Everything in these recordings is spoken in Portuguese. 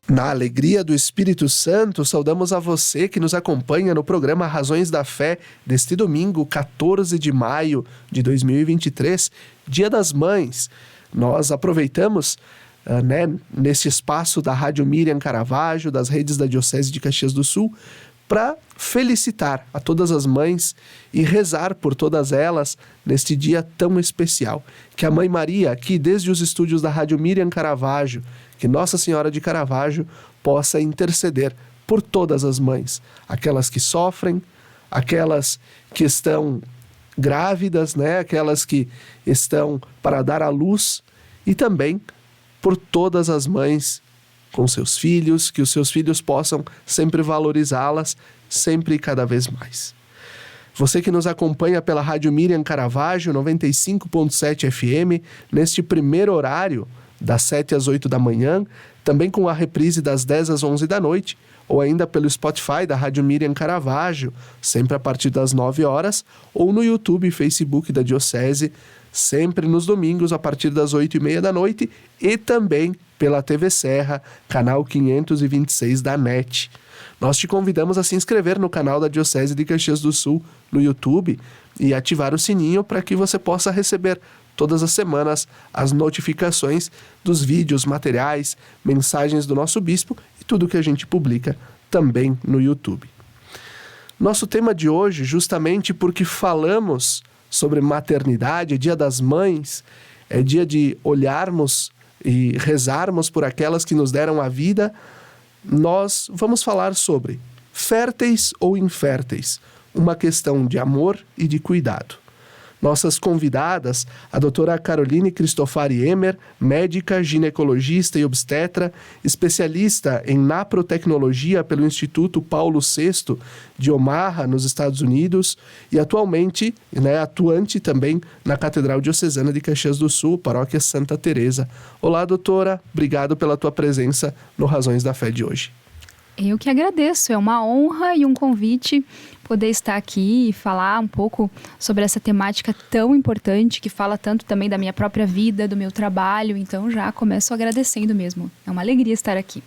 Na alegria do Espírito Santo, saudamos a você que nos acompanha no programa Razões da Fé deste domingo, 14 de maio de 2023, Dia das Mães. Nós aproveitamos, nesse espaço da Rádio Miriam Caravaggio, das redes da Diocese de Caxias do Sul, para felicitar a todas as mães e rezar por todas elas neste dia tão especial. Que a Mãe Maria, aqui desde os estúdios da Rádio Miriam Caravaggio, que Nossa Senhora de Caravaggio possa interceder por todas as mães, aquelas que sofrem, aquelas que estão grávidas, aquelas que estão para dar à luz, e também por todas as mães com seus filhos, que os seus filhos possam sempre valorizá-las, sempre e cada vez mais. Você que nos acompanha pela Rádio Miriam Caravaggio, 95.7 FM, neste primeiro horário, das 7 às 8 da manhã, também com a reprise das 10 às 11 da noite, ou ainda pelo Spotify da Rádio Miriam Caravaggio, sempre a partir das 9 horas, ou no YouTube e Facebook da Diocese, sempre nos domingos a partir das 8h30 da noite, e também pela TV Serra, canal 526 da NET. Nós te convidamos a se inscrever no canal da Diocese de Caxias do Sul no YouTube e ativar o sininho para que você possa receber todas as semanas as notificações dos vídeos, materiais, mensagens do nosso bispo e tudo que a gente publica também no YouTube. Nosso tema de hoje, justamente porque falamos sobre maternidade, é Dia das Mães, é dia de olharmos e rezarmos por aquelas que nos deram a vida. Nós vamos falar sobre férteis ou inférteis, uma questão de amor e de cuidado. Nossas convidadas, a doutora Caroline Cristofari Emer, médica, ginecologista e obstetra, especialista em naprotecnologia pelo Instituto Paulo VI de Omaha, nos Estados Unidos, e atualmente atuante também na Catedral Diocesana de Caxias do Sul, Paróquia Santa Teresa. Olá, doutora, obrigado pela tua presença no Razões da Fé de hoje. Eu que agradeço, é uma honra e um convite poder estar aqui e falar um pouco sobre essa temática tão importante, que fala tanto também da minha própria vida, do meu trabalho, então já começo agradecendo mesmo. É uma alegria estar aqui.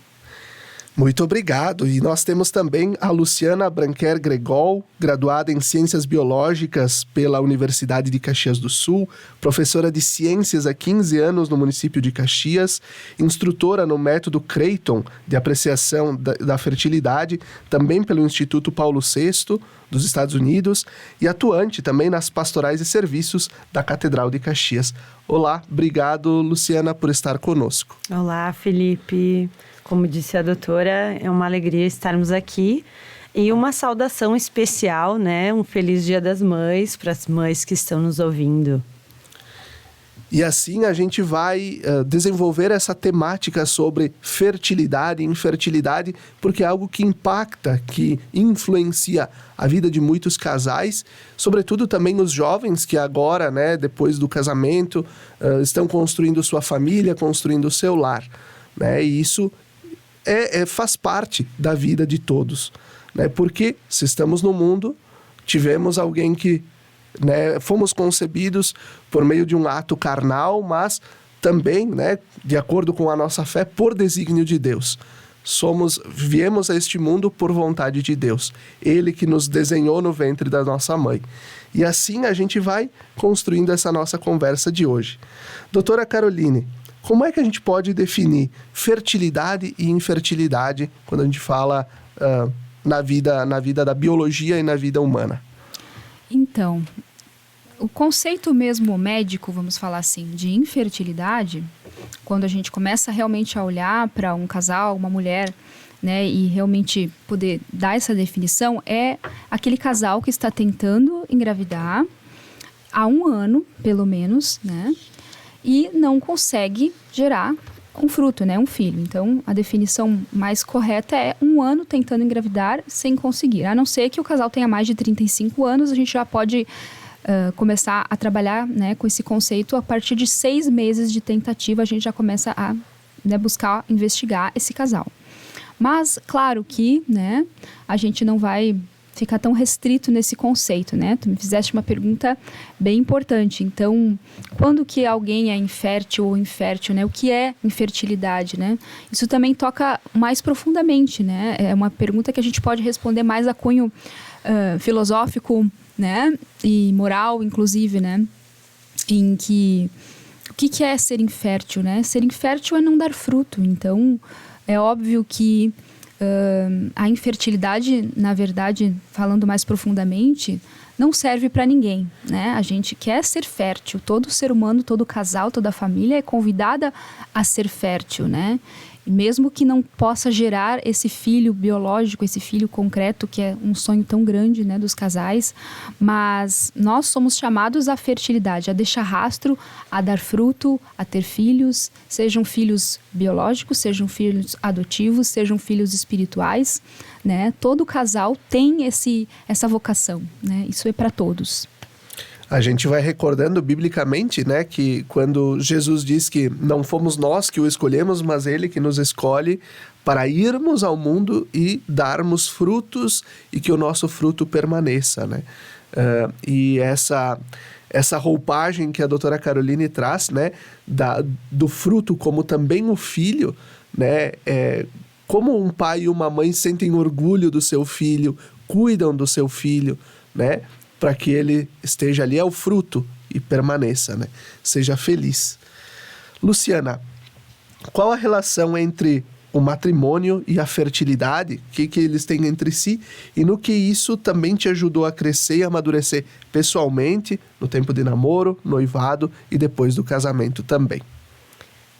Muito obrigado. E nós temos também a Luciana Branquer Gregol, graduada em Ciências Biológicas pela Universidade de Caxias do Sul, professora de Ciências há 15 anos no município de Caxias, instrutora no método Creighton de apreciação da fertilidade, também pelo Instituto Paulo VI dos Estados Unidos, e atuante também nas pastorais e serviços da Catedral de Caxias. Olá, obrigado, Luciana, por estar conosco. Olá, Felipe. Como disse a doutora, é uma alegria estarmos aqui e uma saudação especial, um feliz Dia das Mães para as mães que estão nos ouvindo. E assim a gente vai desenvolver essa temática sobre fertilidade e infertilidade, porque é algo que impacta, que influencia a vida de muitos casais, sobretudo também os jovens que agora, depois do casamento, estão construindo sua família, construindo o seu lar. E isso faz parte da vida de todos, porque se estamos no mundo, tivemos alguém que fomos concebidos por meio de um ato carnal, mas também, de acordo com a nossa fé, por desígnio de Deus. Viemos a este mundo por vontade de Deus, Ele que nos desenhou no ventre da nossa mãe. E assim a gente vai construindo essa nossa conversa de hoje. Doutora Caroline, como é que a gente pode definir fertilidade e infertilidade quando a gente fala na vida da biologia e na vida humana? Então, o conceito mesmo médico, vamos falar assim, de infertilidade, quando a gente começa realmente a olhar para um casal, uma mulher, e realmente poder dar essa definição, é aquele casal que está tentando engravidar há 1 ano, pelo menos, e não consegue gerar um fruto, um filho. Então, a definição mais correta é 1 ano tentando engravidar sem conseguir. A não ser que o casal tenha mais de 35 anos, a gente já pode começar a trabalhar com esse conceito. A partir de 6 meses de tentativa, a gente já começa a buscar investigar esse casal. Mas, claro que, né, a gente não vai ficar tão restrito nesse conceito, né? Tu me fizeste uma pergunta bem importante. Então, quando que alguém é infértil ou infértil, né? O que é infertilidade, né? Isso também toca mais profundamente, né? É uma pergunta que a gente pode responder mais a cunho filosófico, né? E moral, inclusive, né? Em que... O que é ser infértil, né? Ser infértil é não dar fruto. Então, é óbvio que a infertilidade, na verdade, falando mais profundamente, não serve para ninguém, né? A gente quer ser fértil. Todo ser humano, todo casal, toda família é convidada a ser fértil, né? E mesmo que não possa gerar esse filho biológico, esse filho concreto, que é um sonho tão grande, né, dos casais, mas nós somos chamados à fertilidade, a deixar rastro, a dar fruto, a ter filhos, sejam filhos biológicos, sejam filhos adotivos, sejam filhos espirituais, né? Todo casal tem essa vocação, né? Isso é para todos. A gente vai recordando biblicamente, né, que quando Jesus diz que não fomos nós que o escolhemos, mas Ele que nos escolhe para irmos ao mundo e darmos frutos e que o nosso fruto permaneça, né? E essa roupagem que a doutora Caroline traz, né, do fruto como também o filho, né, como um pai e uma mãe sentem orgulho do seu filho, cuidam do seu filho, né, para que ele esteja ali, é o fruto e permaneça, né? Seja feliz. Luciana, qual a relação entre o matrimônio e a fertilidade? O que eles têm entre si? E no que isso também te ajudou a crescer e amadurecer pessoalmente, no tempo de namoro, noivado e depois do casamento também?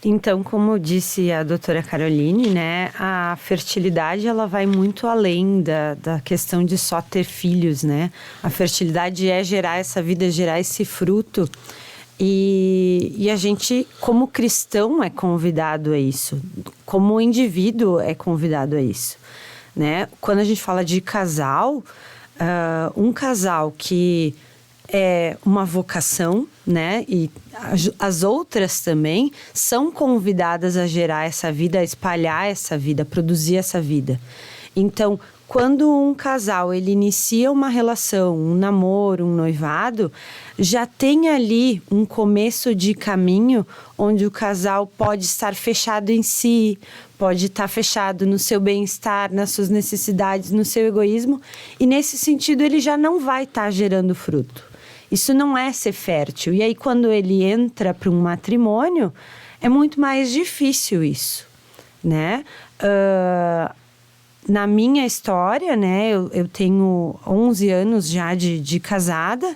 Então, como disse a doutora Caroline, né, a fertilidade ela vai muito além da questão de só ter filhos, né? A fertilidade é gerar essa vida, gerar esse fruto. E a gente, como cristão, é convidado a isso. Como indivíduo, é convidado a isso, né? Quando a gente fala de casal, um casal que é uma vocação, né? E as outras também são convidadas a gerar essa vida, a espalhar essa vida, a produzir essa vida. Então, quando um casal ele inicia uma relação, um namoro, um noivado, já tem ali um começo de caminho onde o casal pode estar fechado em si, pode estar fechado no seu bem-estar, nas suas necessidades, no seu egoísmo, e nesse sentido ele já não vai estar gerando fruto. Isso não é ser fértil. E aí, quando ele entra para um matrimônio, é muito mais difícil isso, né? Na minha história, né? Eu tenho 11 anos já de casada.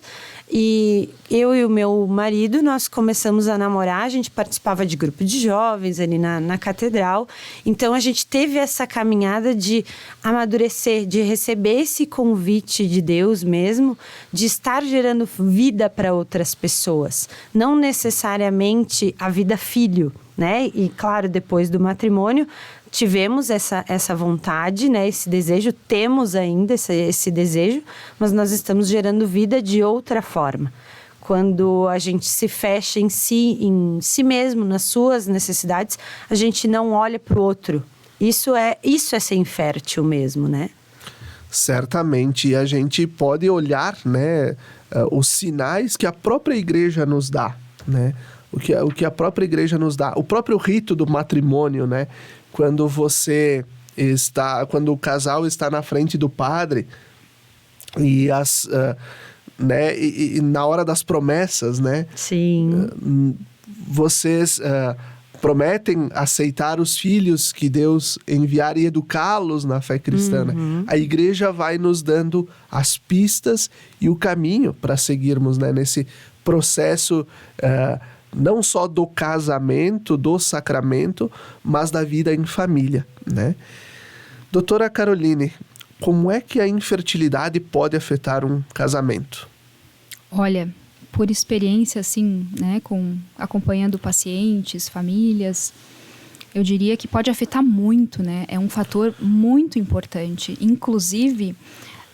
E eu e o meu marido, nós começamos a namorar, a gente participava de grupo de jovens ali na catedral. Então, a gente teve essa caminhada de amadurecer, de receber esse convite de Deus mesmo, de estar gerando vida para outras pessoas. Não necessariamente a vida filho, né? E, claro, depois do matrimônio, tivemos essa vontade, né, esse desejo, temos ainda esse desejo, mas nós estamos gerando vida de outra forma. Quando a gente se fecha em si mesmo, nas suas necessidades, a gente não olha para o outro. Isso é ser infértil mesmo, né? Certamente, a gente pode olhar, né, os sinais que a própria igreja nos dá, né? O que a própria igreja nos dá, o próprio rito do matrimônio, né? Quando o casal está na frente do padre e né, e na hora das promessas, né? Sim. Vocês prometem aceitar os filhos que Deus enviar e educá-los na fé cristã. Né? A igreja vai nos dando as pistas e o caminho para seguirmos, né, nesse processo não só do casamento, do sacramento, mas da vida em família, né? Doutora Caroline, como é que a infertilidade pode afetar um casamento? Olha, por experiência, assim, né, acompanhando pacientes, famílias, eu diria que pode afetar muito, né? É um fator muito importante. Inclusive,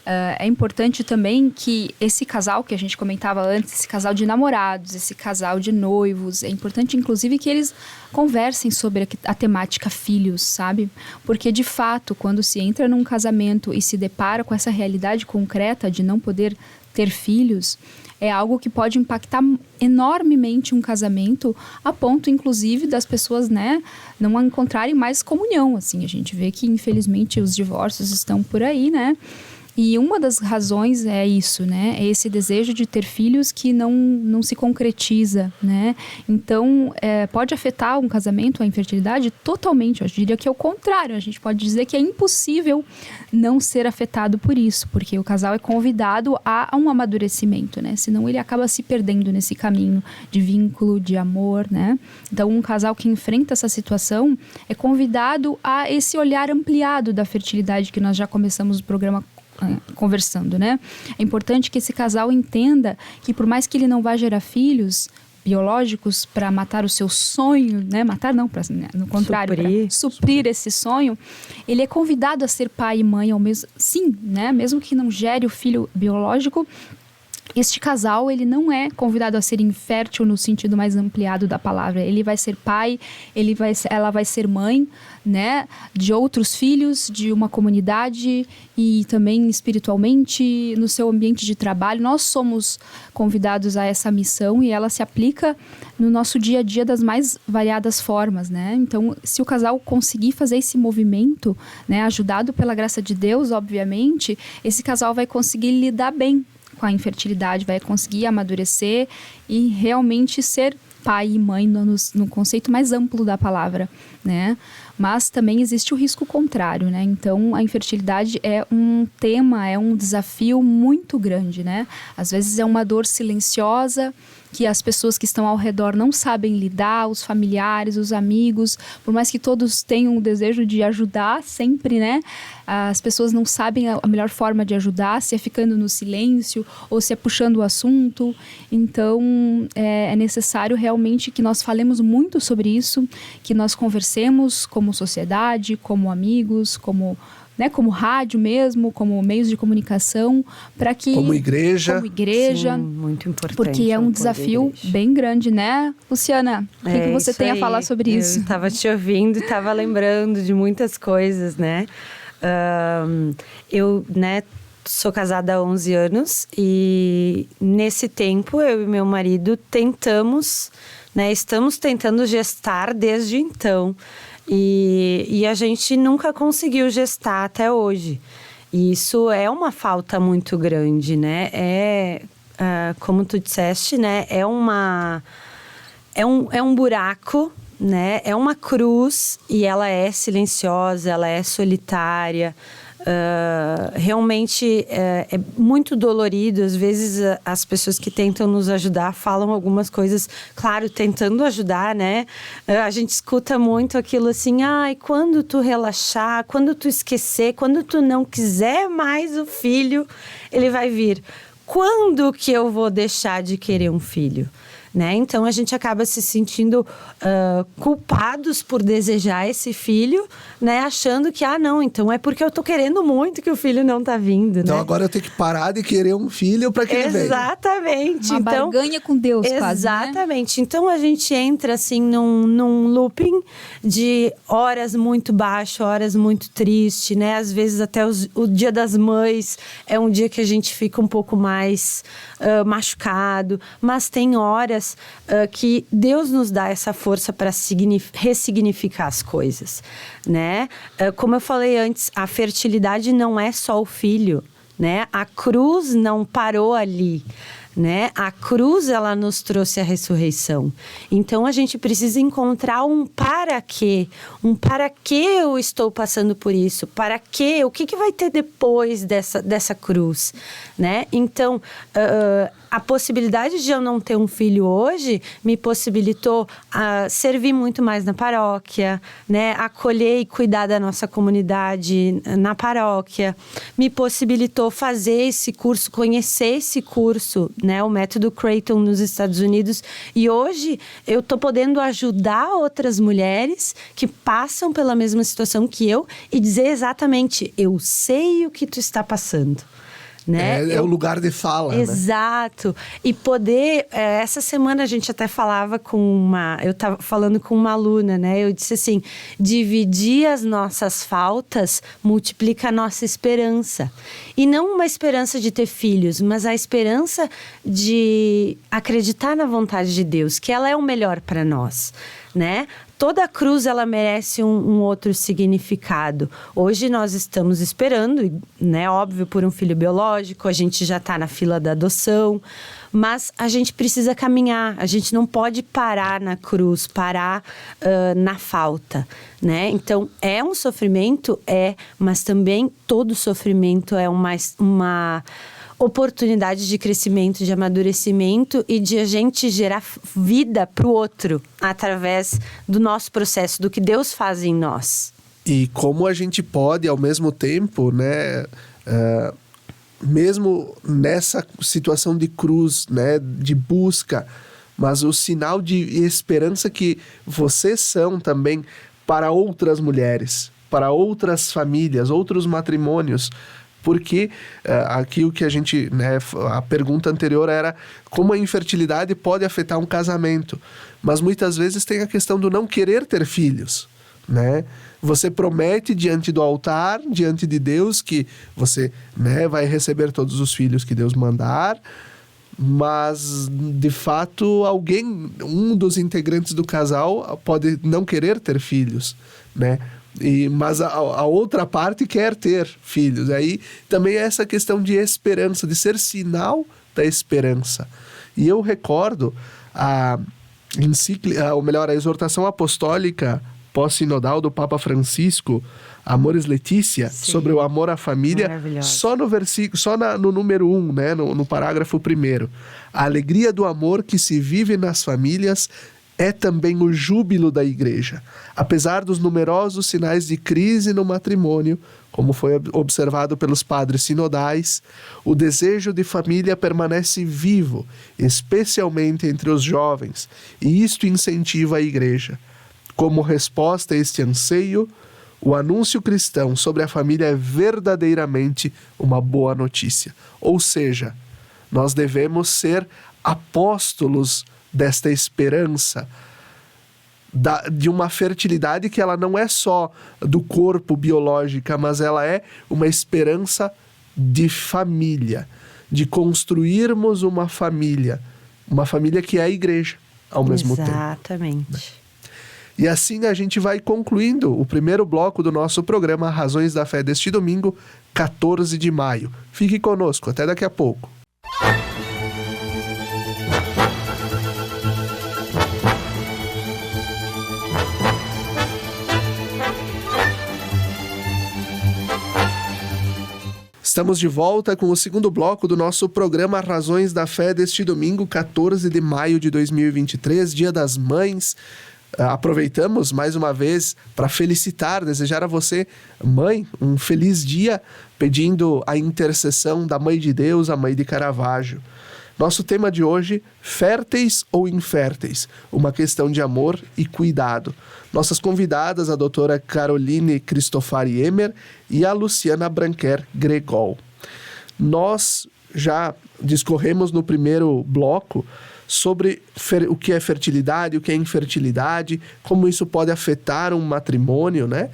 É importante também que esse casal que a gente comentava antes, esse casal de namorados, esse casal de noivos, é importante inclusive que eles conversem sobre a temática filhos, sabe? Porque de fato, quando se entra num casamento e se depara com essa realidade concreta de não poder ter filhos, é algo que pode impactar enormemente um casamento, a ponto, inclusive, das pessoas, né, não encontrarem mais comunhão, assim. A gente vê que, infelizmente, os divórcios estão por aí, né? E uma das razões é isso, né? É esse desejo de ter filhos que não se concretiza, né? Então, pode afetar um casamento, a infertilidade? Totalmente. Eu diria que é o contrário. A gente pode dizer que é impossível não ser afetado por isso, porque o casal é convidado a um amadurecimento, né? Senão ele acaba se perdendo nesse caminho de vínculo, de amor, né? Então, um casal que enfrenta essa situação é convidado a esse olhar ampliado da fertilidade que nós já começamos o programa conversando, né? É importante que esse casal entenda que por mais que ele não vá gerar filhos biológicos para matar o seu sonho, né? Matar não, no contrário, para suprir esse sonho, ele é convidado a ser pai e mãe ao mesmo, sim, né? Mesmo que não gere o filho biológico, este casal, ele não é convidado a ser infértil no sentido mais ampliado da palavra. Ele vai ser pai, ela vai ser mãe, né, de outros filhos, de uma comunidade e também espiritualmente no seu ambiente de trabalho. Nós somos convidados a essa missão e ela se aplica no nosso dia a dia das mais variadas formas, né? Então, se o casal conseguir fazer esse movimento, né, ajudado pela graça de Deus, obviamente, esse casal vai conseguir lidar bem com a infertilidade, vai conseguir amadurecer e realmente ser pai e mãe no conceito mais amplo da palavra, né? Mas também existe o risco contrário, né? Então, a infertilidade é um tema, é um desafio muito grande, né? Às vezes é uma dor silenciosa que as pessoas que estão ao redor não sabem lidar, os familiares, os amigos, por mais que todos tenham o desejo de ajudar sempre, né? As pessoas não sabem a melhor forma de ajudar, se é ficando no silêncio ou se é puxando o assunto. Então, é necessário realmente que nós falemos muito sobre isso, que nós conversemos como sociedade, como amigos, como rádio mesmo, como meios de comunicação, para que... Como igreja. Sim, muito importante. Porque é um desafio bem grande, né? Luciana, o que você tem a falar sobre isso? Eu estava te ouvindo e estava lembrando de muitas coisas, né? Eu, né, sou casada há 11 anos e nesse tempo eu e meu marido estamos tentando gestar desde então. E a gente nunca conseguiu gestar até hoje. E isso é uma falta muito grande, né? Como tu disseste, né? É um buraco, né? É uma cruz e ela é silenciosa, ela é solitária. Realmente é muito dolorido. Às vezes as pessoas que tentam nos ajudar falam algumas coisas, claro, tentando ajudar, né? A gente escuta muito aquilo assim: quando tu relaxar, quando tu esquecer, quando tu não quiser mais o filho, ele vai vir. Quando que eu vou deixar de querer um filho? Né? Então, a gente acaba se sentindo culpados por desejar esse filho, né? Achando que, não, então é porque eu tô querendo muito que o filho não tá vindo, então, né? agora eu tenho que parar de querer um filho para que ele venha. Exatamente. Uma barganha com Deus, quase, né? Exatamente. Então, a gente entra, assim, num looping de horas muito baixo, horas muito triste, né? Às vezes, até o Dia das Mães é um dia que a gente fica um pouco mais machucado, mas tem horas que Deus nos dá essa força para ressignificar as coisas, né? Como eu falei antes, a fertilidade não é só o filho, né? A cruz não parou ali, né? A cruz, ela nos trouxe a ressurreição. Então, a gente precisa encontrar um para quê. Um para que eu estou passando por isso? Para quê? O que vai ter depois dessa cruz, né? Então, a possibilidade de eu não ter um filho hoje me possibilitou servir muito mais na paróquia, né? Acolher e cuidar da nossa comunidade na paróquia. Me possibilitou fazer esse curso, conhecer esse curso, né, o método Creighton nos Estados Unidos. E hoje eu tô podendo ajudar outras mulheres que passam pela mesma situação que eu e dizer exatamente, eu sei o que tu está passando. Né? É o lugar de fala, exato. Né? E poder... essa semana a gente até falava eu estava falando com uma aluna, né? Eu disse assim, dividir as nossas faltas multiplica a nossa esperança. E não uma esperança de ter filhos, mas a esperança de acreditar na vontade de Deus, que ela é o melhor para nós, né? Toda cruz, ela merece um outro significado. Hoje nós estamos esperando, né, óbvio, por um filho biológico, a gente já está na fila da adoção, mas a gente precisa caminhar, a gente não pode parar na cruz, parar na falta, né? Então, é um sofrimento? Mas também todo sofrimento é uma oportunidade de crescimento, de amadurecimento e de a gente gerar vida para o outro através do nosso processo, do que Deus faz em nós. E como a gente pode, ao mesmo tempo, né, mesmo nessa situação de cruz, né, de busca, mas o sinal de esperança que vocês são também para outras mulheres, para outras famílias, outros matrimônios. Porque aqui o que a gente, né, a pergunta anterior era como a infertilidade pode afetar um casamento. Mas muitas vezes tem a questão do não querer ter filhos, né? Você promete diante do altar, diante de Deus, que você, né, vai receber todos os filhos que Deus mandar, mas de fato um dos integrantes do casal pode não querer ter filhos, né? Mas a outra parte quer ter filhos. Aí também é essa questão de esperança, de ser sinal da esperança. E eu recordo a exortação apostólica pós-sinodal do Papa Francisco, Amoris Laetitia, sobre o amor à família, só no versículo, no número 1, né, no parágrafo 1. A alegria do amor que se vive nas famílias é também o júbilo da igreja. Apesar dos numerosos sinais de crise no matrimônio, como foi observado pelos padres sinodais, o desejo de família permanece vivo, especialmente entre os jovens, e isto incentiva a igreja. Como resposta a este anseio, o anúncio cristão sobre a família é verdadeiramente uma boa notícia. Ou seja, nós devemos ser apóstolos desta esperança, de uma fertilidade que ela não é só do corpo biológica, mas ela é uma esperança de família, de construirmos uma família que é a igreja ao mesmo tempo. Exatamente. E assim a gente vai concluindo o primeiro bloco do nosso programa Razões da Fé deste domingo, 14 de maio. Fique conosco, até daqui a pouco. Estamos de volta com o segundo bloco do nosso programa Razões da Fé deste domingo, 14 de maio de 2023, Dia das Mães. Aproveitamos mais uma vez para desejar a você, mãe, um feliz dia, pedindo a intercessão da Mãe de Deus, a Mãe de Caravaggio. Nosso tema de hoje, férteis ou inférteis? Uma questão de amor e cuidado. Nossas convidadas, a doutora Caroline Cristofari Emer e a Luciana Branquer Gregol. Nós já discorremos no primeiro bloco sobre o que é fertilidade, o que é infertilidade, como isso pode afetar um matrimônio, né?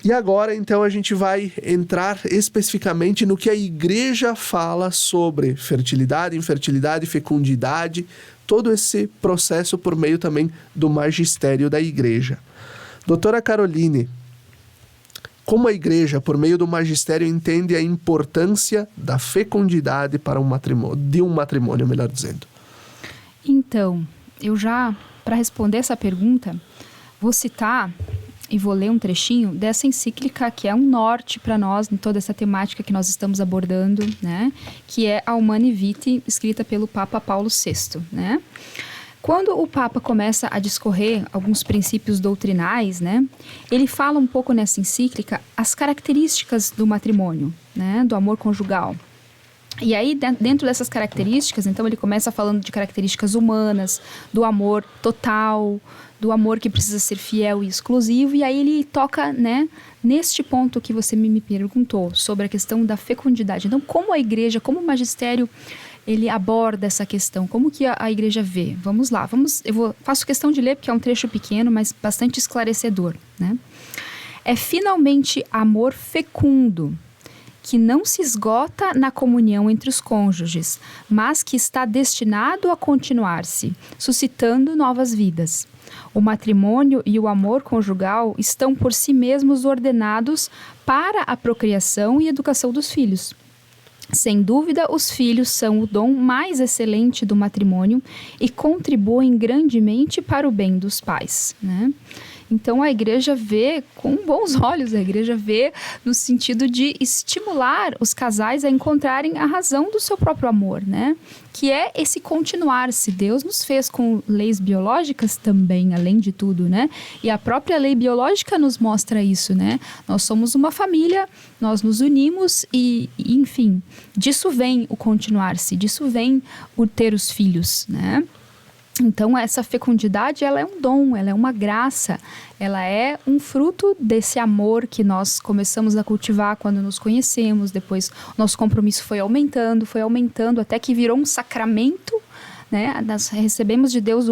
E agora, então, a gente vai entrar especificamente no que a igreja fala sobre fertilidade, infertilidade, fecundidade, todo esse processo por meio também do magistério da igreja. Doutora Caroline, como a igreja, por meio do magistério, entende a importância da fecundidade para um matrimônio, melhor dizendo? Então, para responder essa pergunta, vou citar e vou ler um trechinho dessa encíclica que é um norte para nós em toda essa temática que nós estamos abordando, né? Que é a Humanae Vitae, escrita pelo Papa Paulo VI, né? Quando o Papa começa a discorrer alguns princípios doutrinais, né? Ele fala um pouco nessa encíclica as características do matrimônio, né? Do amor conjugal. E aí, dentro dessas características, então ele começa falando de características humanas, do amor total, do amor que precisa ser fiel e exclusivo, e aí ele toca, né, neste ponto que você me perguntou, sobre a questão da fecundidade. Então, como a igreja, como o magistério, ele aborda essa questão? Como que a igreja vê? Vamos lá, faço questão de ler porque é um trecho pequeno, mas bastante esclarecedor, né? É finalmente amor fecundo, que não se esgota na comunhão entre os cônjuges, mas que está destinado a continuar-se, suscitando novas vidas. O matrimônio e o amor conjugal estão por si mesmos ordenados para a procriação e educação dos filhos. Sem dúvida, os filhos são o dom mais excelente do matrimônio e contribuem grandemente para o bem dos pais, né? Então, a igreja vê com bons olhos, a igreja vê no sentido de estimular os casais a encontrarem a razão do seu próprio amor, né? Que é esse continuar-se. Deus nos fez com leis biológicas também, além de tudo, né? E a própria lei biológica nos mostra isso, né? Nós somos uma família, nós nos unimos e enfim, disso vem o continuar-se, disso vem o ter os filhos, né? Então, essa fecundidade, ela é um dom, ela é uma graça, ela é um fruto desse amor que nós começamos a cultivar quando nos conhecemos, depois nosso compromisso foi aumentando, até que virou um sacramento, né? Nós recebemos de Deus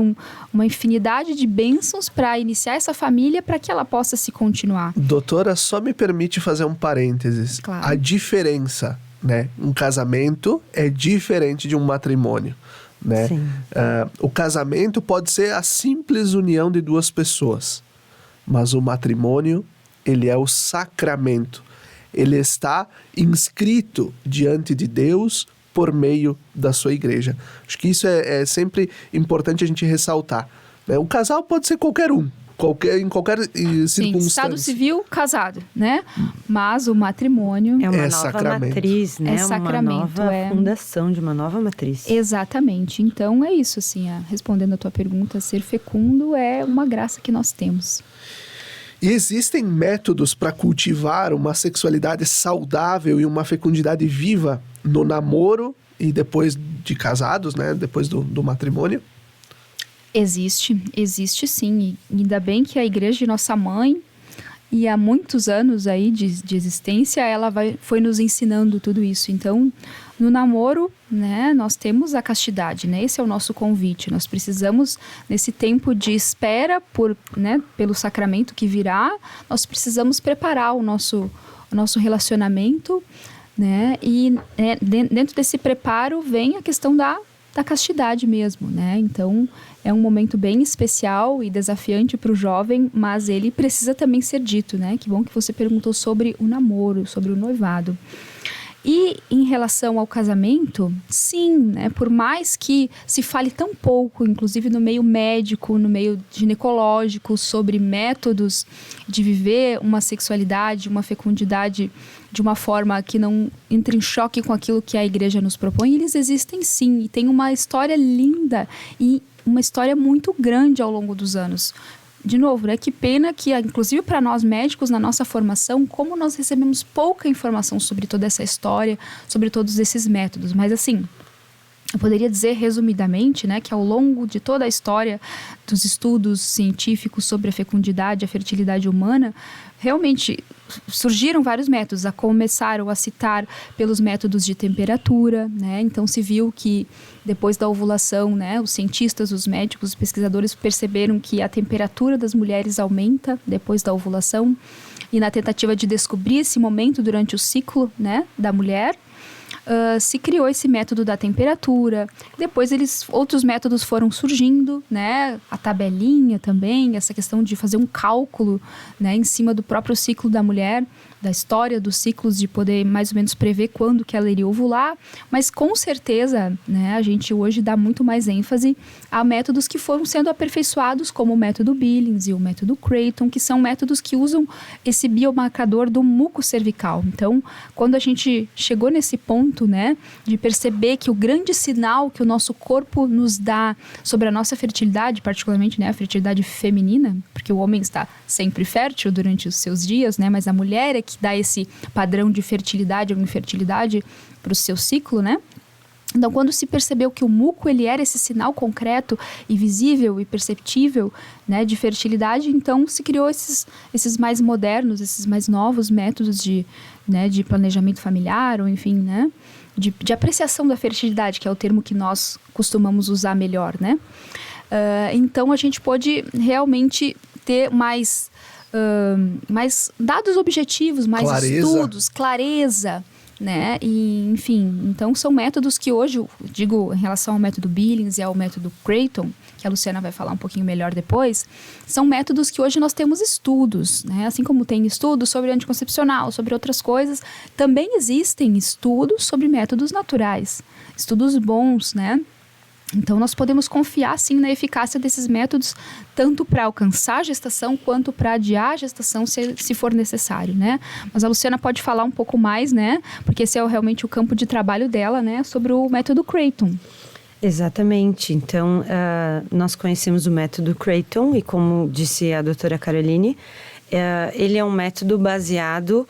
uma infinidade de bênçãos para iniciar essa família, para que ela possa se continuar. Doutora, só me permite fazer um parênteses. Claro. A diferença, né? Um casamento é diferente de um matrimônio. Né? O casamento pode ser a simples união de duas pessoas, mas o matrimônio, ele é o sacramento. Ele está inscrito diante de Deus por meio da sua igreja. Acho que isso é sempre importante a gente ressaltar, né? O casal pode ser qualquer um, em qualquer circunstância. Estado civil, casado, né? Mas o matrimônio é uma nova sacramento. Matriz, né? É sacramento, uma nova fundação de uma nova matriz. Exatamente. Então, é isso, assim, respondendo a tua pergunta, ser fecundo é uma graça que nós temos. E existem métodos para cultivar uma sexualidade saudável e uma fecundidade viva no namoro e depois de casados, né? Depois do matrimônio? Existe sim, e ainda bem que a igreja de nossa mãe, e há muitos anos aí de existência, ela foi nos ensinando tudo isso. Então, no namoro, né, nós temos a castidade, né? Esse é o nosso convite. Nós precisamos, nesse tempo de espera pelo sacramento que virá, nós precisamos preparar o nosso relacionamento, né? E dentro desse preparo vem a questão da castidade mesmo, né? Então, é um momento bem especial e desafiante para o jovem, mas ele precisa também ser dito, né? Que bom que você perguntou sobre o namoro, sobre o noivado. E em relação ao casamento, sim, né? Por mais que se fale tão pouco, inclusive no meio médico, no meio ginecológico, sobre métodos de viver uma sexualidade, uma fecundidade de uma forma que não entre em choque com aquilo que a igreja nos propõe, eles existem sim, e tem uma história linda e uma história muito grande ao longo dos anos. De novo, né? Que pena que, inclusive para nós médicos, na nossa formação, como nós recebemos pouca informação sobre toda essa história, sobre todos esses métodos. Mas assim, eu poderia dizer resumidamente, né, que ao longo de toda a história dos estudos científicos sobre a fecundidade, a fertilidade humana, realmente surgiram vários métodos, começaram a citar pelos métodos de temperatura, né? Então se viu que depois da ovulação, né, os cientistas, os médicos, os pesquisadores perceberam que a temperatura das mulheres aumenta depois da ovulação, e na tentativa de descobrir esse momento durante o ciclo, né, da mulher, se criou esse método da temperatura. Depois outros métodos foram surgindo, né? A tabelinha também, essa questão de fazer um cálculo, né, em cima do próprio ciclo da mulher, da história dos ciclos, de poder mais ou menos prever quando que ela iria ovular. Mas com certeza, né, a gente hoje dá muito mais ênfase a métodos que foram sendo aperfeiçoados, como o método Billings e o método Creighton, que são métodos que usam esse biomarcador do muco cervical. Então, quando a gente chegou nesse ponto, né, de perceber que o grande sinal que o nosso corpo nos dá sobre a nossa fertilidade, particularmente, né, a fertilidade feminina, porque o homem está sempre fértil durante os seus dias, né, mas a mulher é que dá esse padrão de fertilidade ou infertilidade para o seu ciclo, né? Então, quando se percebeu que o muco ele era esse sinal concreto e visível e perceptível, né, de fertilidade, então se criou esses mais modernos, esses mais novos métodos de planejamento familiar, ou enfim, né, de apreciação da fertilidade, que é o termo que nós costumamos usar melhor, né? Então, a gente pôde realmente ter mais dados objetivos, mais estudos, clareza, né? E, enfim, então são métodos que hoje, eu digo em relação ao método Billings e ao método Creighton, que a Luciana vai falar um pouquinho melhor depois, são métodos que hoje nós temos estudos, né? Assim como tem estudos sobre anticoncepcional, sobre outras coisas, também existem estudos sobre métodos naturais, estudos bons, né? Então, nós podemos confiar, sim, na eficácia desses métodos, tanto para alcançar a gestação, quanto para adiar a gestação, se for necessário, né? Mas a Luciana pode falar um pouco mais, né? Porque esse é realmente o campo de trabalho dela, né? Sobre o método Creighton. Exatamente. Então, nós conhecemos o método Creighton e, como disse a doutora Caroline, ele é um método baseado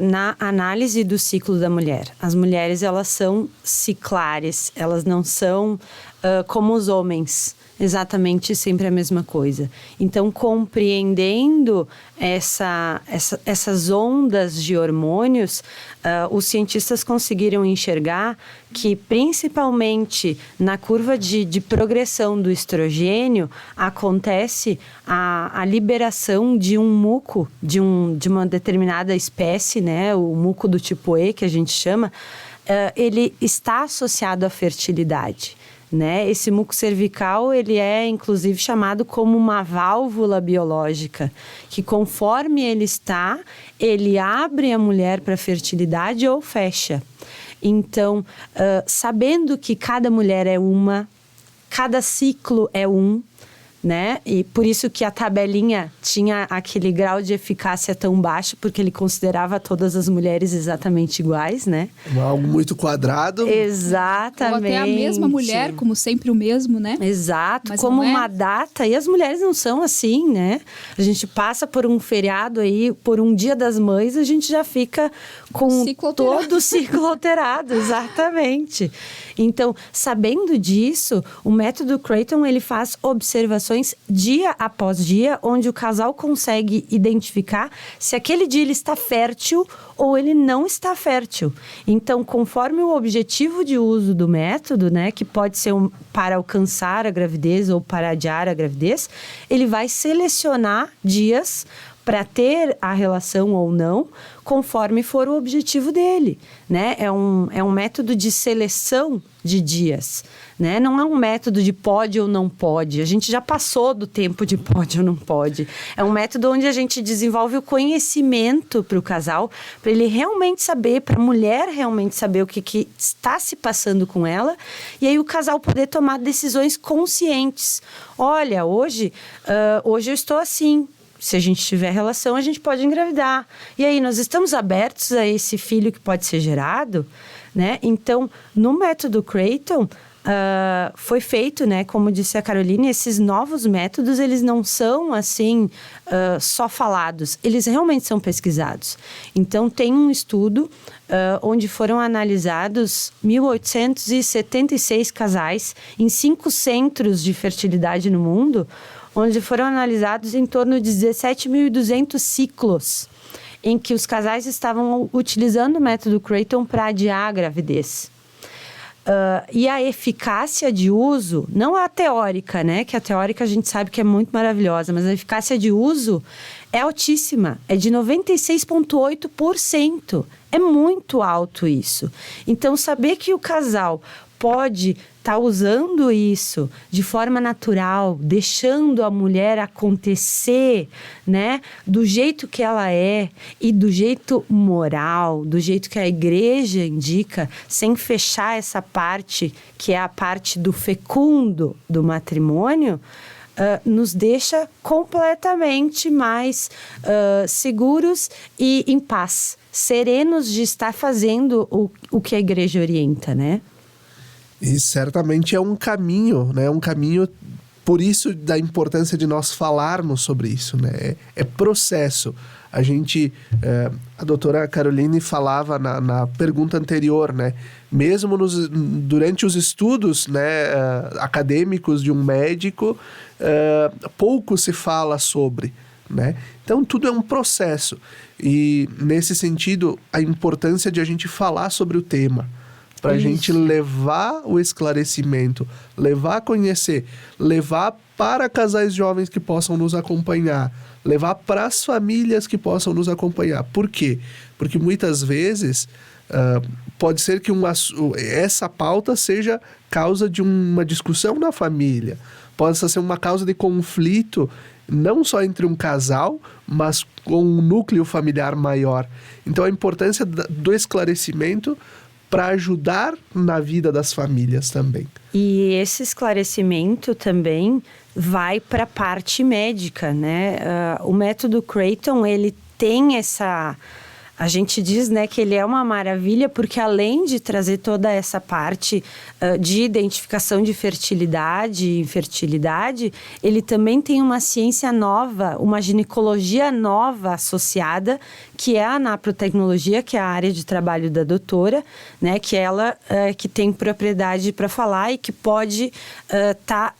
na análise do ciclo da mulher. As mulheres, elas são ciclares, elas não são como os homens, exatamente sempre a mesma coisa. Então, compreendendo essas ondas de hormônios, os cientistas conseguiram enxergar que, principalmente na curva de progressão do estrogênio, acontece a liberação de um muco, de uma determinada espécie, né? O muco do tipo E, que a gente chama, ele está associado à fertilidade. Né? Esse muco cervical, ele é inclusive chamado como uma válvula biológica, que conforme ele está, ele abre a mulher para a fertilidade ou fecha. Então, sabendo que cada mulher é uma, cada ciclo é um, né? E por isso que a tabelinha tinha aquele grau de eficácia tão baixo, porque ele considerava todas as mulheres exatamente iguais, né? Algo muito quadrado. Exatamente. Ou até a mesma mulher, como sempre o mesmo, né? Exato, mas como uma data. E as mulheres não são assim, né? A gente passa por um feriado aí, por um Dia das Mães, a gente já fica com todo o ciclo alterado. Exatamente. Então, sabendo disso, o método Creighton, ele faz observações dia após dia, onde o casal consegue identificar se aquele dia ele está fértil ou ele não está fértil. Então, conforme o objetivo de uso do método, né, que pode ser para alcançar a gravidez ou para adiar a gravidez, ele vai selecionar dias para ter a relação ou não, conforme for o objetivo dele, né? É um método de seleção de dias, né? Não é um método de pode ou não pode. A gente já passou do tempo de pode ou não pode. É um método onde a gente desenvolve o conhecimento para o casal, para ele realmente saber, para a mulher realmente saber o que está se passando com ela, e aí o casal poder tomar decisões conscientes. Olha, hoje eu estou assim. Se a gente tiver relação, a gente pode engravidar. E aí, nós estamos abertos a esse filho que pode ser gerado, né? Então, no método Creighton, foi feito, né? Como disse a Caroline, esses novos métodos, eles não são, assim, só falados. Eles realmente são pesquisados. Então, tem um estudo onde foram analisados 1.876 casais em 5 centros de fertilidade no mundo, onde foram analisados em torno de 17.200 ciclos, em que os casais estavam utilizando o método Creighton para adiar a gravidez. E a eficácia de uso, não a teórica, né? Que a teórica a gente sabe que é muito maravilhosa, mas a eficácia de uso é altíssima, é de 96,8%. É muito alto isso. Então, saber que o casal pode estar usando isso de forma natural, deixando a mulher acontecer, né, do jeito que ela é e do jeito moral, do jeito que a igreja indica, sem fechar essa parte que é a parte do fecundo do matrimônio, nos deixa completamente mais seguros e em paz, serenos de estar fazendo o que a igreja orienta, né? E certamente é um caminho, né? Um caminho por isso da importância de nós falarmos sobre isso, né? É processo. A doutora Caroline falava na pergunta anterior, né? Mesmo durante os estudos, né, acadêmicos de um médico, pouco se fala sobre, né? Então, tudo é um processo. E, nesse sentido, a importância de a gente falar sobre o tema, para a gente levar o esclarecimento, levar a conhecer, levar para casais jovens que possam nos acompanhar, levar para as famílias que possam nos acompanhar. Por quê? Porque muitas vezes pode ser que essa pauta seja causa de uma discussão na família, pode ser uma causa de conflito, não só entre um casal, mas com um núcleo familiar maior. Então, a importância do esclarecimento para ajudar na vida das famílias também. E esse esclarecimento também vai para a parte médica, né? O método Creighton, ele tem essa... A gente diz, né, que ele é uma maravilha porque além de trazer toda essa parte de identificação de fertilidade e infertilidade, ele também tem uma ciência nova, uma ginecologia nova associada, que é a naprotecnologia, que é a área de trabalho da doutora, né, que ela que tem propriedade para falar e que pode estar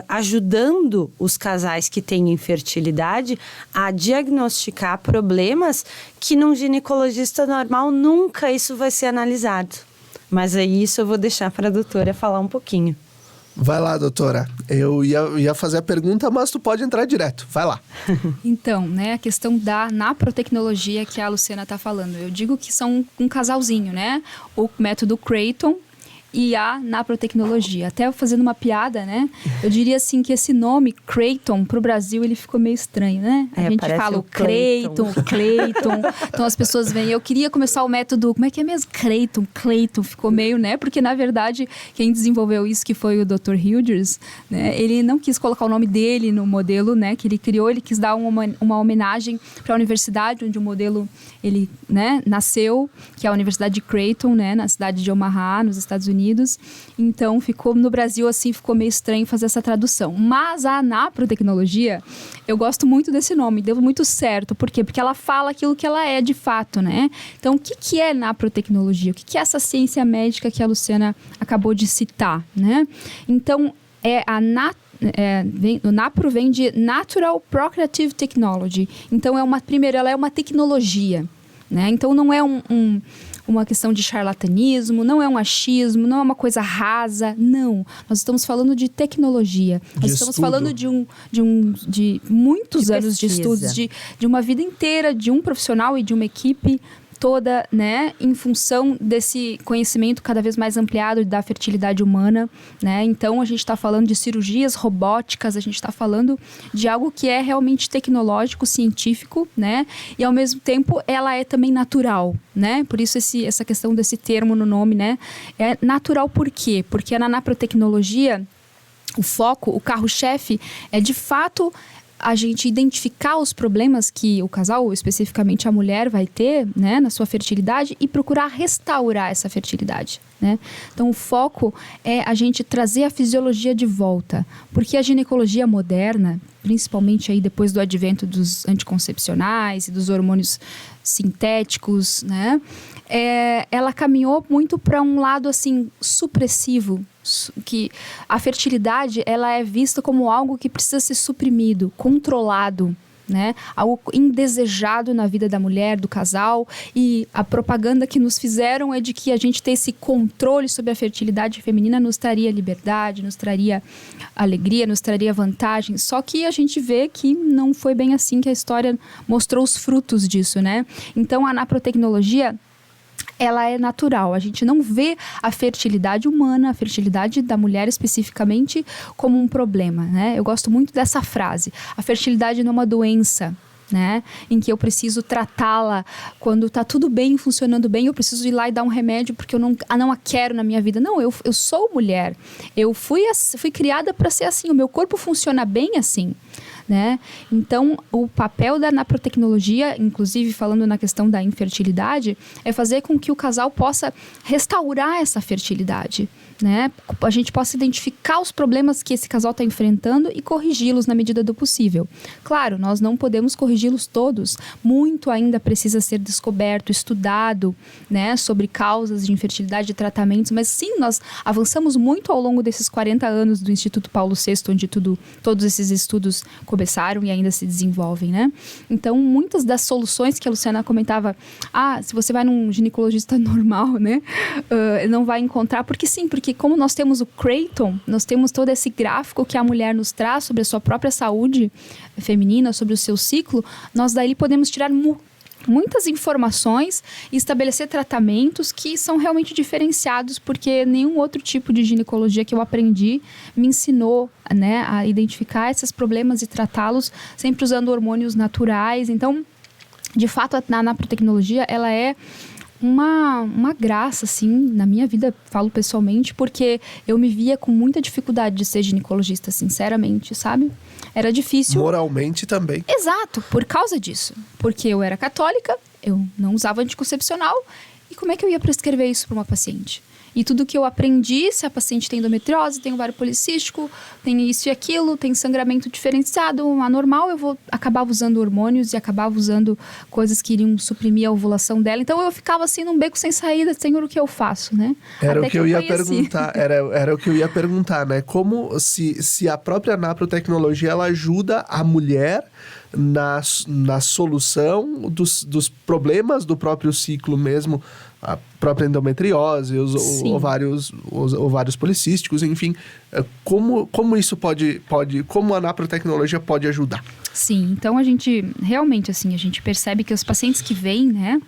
ajudando os casais que têm infertilidade a diagnosticar problemas que num ginecologista normal nunca isso vai ser analisado. Mas aí isso eu vou deixar para a doutora falar um pouquinho. Vai lá, doutora. Eu ia fazer a pergunta, mas tu pode entrar direto. Vai lá. Então, né, a questão da naprotecnologia que a Luciana está falando. Eu digo que são um casalzinho, né? O método Creighton e a naprotecnologia. Até fazendo uma piada, né? Eu diria assim que esse nome, Creighton, pro Brasil, ele ficou meio estranho, né? A gente fala o Creighton. Então as pessoas veem. Eu queria começar o método, como é que é mesmo? Creighton. Ficou meio, né? Porque, na verdade, quem desenvolveu isso, que foi o Dr. Hilders, né? Ele não quis colocar o nome dele no modelo, né? Que ele criou. Ele quis dar uma homenagem para a universidade onde o modelo, ele, né, nasceu, que é a Universidade de Creighton, né? Na cidade de Omaha, nos Estados Unidos. Então, ficou no Brasil, assim, ficou meio estranho fazer essa tradução. Mas a naprotecnologia, eu gosto muito desse nome, deu muito certo. Por quê? Porque ela fala aquilo que ela é de fato, né? Então, o que é naprotecnologia? O que é essa ciência médica que a Luciana acabou de citar, né? Então, o NAPRO vem de Natural Procreative Technology. Então, ela é uma tecnologia, né? Então, não é uma questão de charlatanismo, não é um achismo, não é uma coisa rasa, não. Nós estamos falando de tecnologia. Nós estamos falando de muitos anos de estudos, de uma vida inteira de um profissional e de uma equipe toda, né, em função desse conhecimento cada vez mais ampliado da fertilidade humana, né? Então, a gente está falando de cirurgias robóticas, a gente está falando de algo que é realmente tecnológico, científico, né? E, ao mesmo tempo, ela é também natural, né? Por isso, essa questão desse termo no nome, né? É natural por quê? Porque na naprotecnologia, o foco, o carro-chefe é, de fato, a gente identificar os problemas que o casal, ou especificamente a mulher, vai ter, né, na sua fertilidade e procurar restaurar essa fertilidade, né? Então, o foco é a gente trazer a fisiologia de volta, porque a ginecologia moderna, principalmente aí depois do advento dos anticoncepcionais e dos hormônios sintéticos, né, ela caminhou muito para um lado assim supressivo, que a fertilidade ela é vista como algo que precisa ser suprimido, controlado, né? Algo indesejado na vida da mulher, do casal, e a propaganda que nos fizeram é de que a gente ter esse controle sobre a fertilidade feminina nos traria liberdade, nos traria alegria, nos traria vantagem, só que a gente vê que não foi bem assim, que a história mostrou os frutos disso, né? Então, a naprotecnologia, ela é natural. A gente não vê a fertilidade humana, a fertilidade da mulher especificamente, como um problema, né? Eu gosto muito dessa frase. A fertilidade não é uma doença, né, em que eu preciso tratá-la quando tá tudo bem, funcionando bem, eu preciso ir lá e dar um remédio porque eu não a quero na minha vida. Não, eu sou mulher. Eu fui criada para ser assim, o meu corpo funciona bem assim, né? Então, o papel da naprotecnologia, inclusive falando na questão da infertilidade, é fazer com que o casal possa restaurar essa fertilidade, né? A gente possa identificar os problemas que esse casal está enfrentando e corrigi-los na medida do possível. Claro, nós não podemos corrigi-los todos. Muito ainda precisa ser descoberto, estudado, né, sobre causas de infertilidade e tratamentos, mas sim, nós avançamos muito ao longo desses 40 anos do Instituto Paulo VI, onde todos esses estudos começaram e ainda se desenvolvem, né? Então, muitas das soluções que a Luciana comentava, se você vai num ginecologista normal, né, não vai encontrar, porque como nós temos o Creighton, nós temos todo esse gráfico que a mulher nos traz sobre a sua própria saúde feminina, sobre o seu ciclo, nós daí podemos tirar muitas informações e estabelecer tratamentos que são realmente diferenciados, porque nenhum outro tipo de ginecologia que eu aprendi me ensinou, né, a identificar esses problemas e tratá-los sempre usando hormônios naturais. Então, de fato, a naprotecnologia, ela é uma graça, assim, na minha vida, falo pessoalmente, porque eu me via com muita dificuldade de ser ginecologista, sinceramente, sabe? Era difícil. Moralmente também. Exato, por causa disso. Porque eu era católica, eu não usava anticoncepcional, e como é que eu ia prescrever isso para uma paciente? E tudo que eu aprendi, se a paciente tem endometriose, tem ovário policístico, tem isso e aquilo, tem sangramento diferenciado, anormal, eu vou acabar usando hormônios e acabava usando coisas que iriam suprimir a ovulação dela. Então eu ficava assim num beco sem saída, Senhor, o que eu faço, né? Era o que eu ia perguntar, era o que eu ia perguntar, né? Como se a própria naprotecnologia, ela ajuda a mulher na solução dos problemas do próprio ciclo mesmo, a própria endometriose, os ovários policísticos, enfim. Como isso como a naprotecnologia pode ajudar? Sim, então a gente realmente, assim, a gente percebe que os pacientes que vêm, né,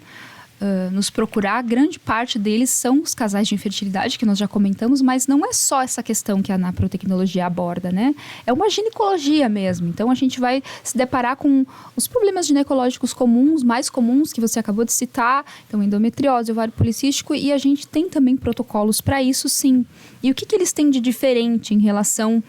nos procurar, grande parte deles são os casais de infertilidade, que nós já comentamos, mas não é só essa questão que a naprotecnologia aborda, né? É uma ginecologia mesmo. Então, a gente vai se deparar com os problemas ginecológicos comuns, mais comuns, que você acabou de citar, então, endometriose, ovário policístico, e a gente tem também protocolos para isso, sim. E o que eles têm de diferente em relação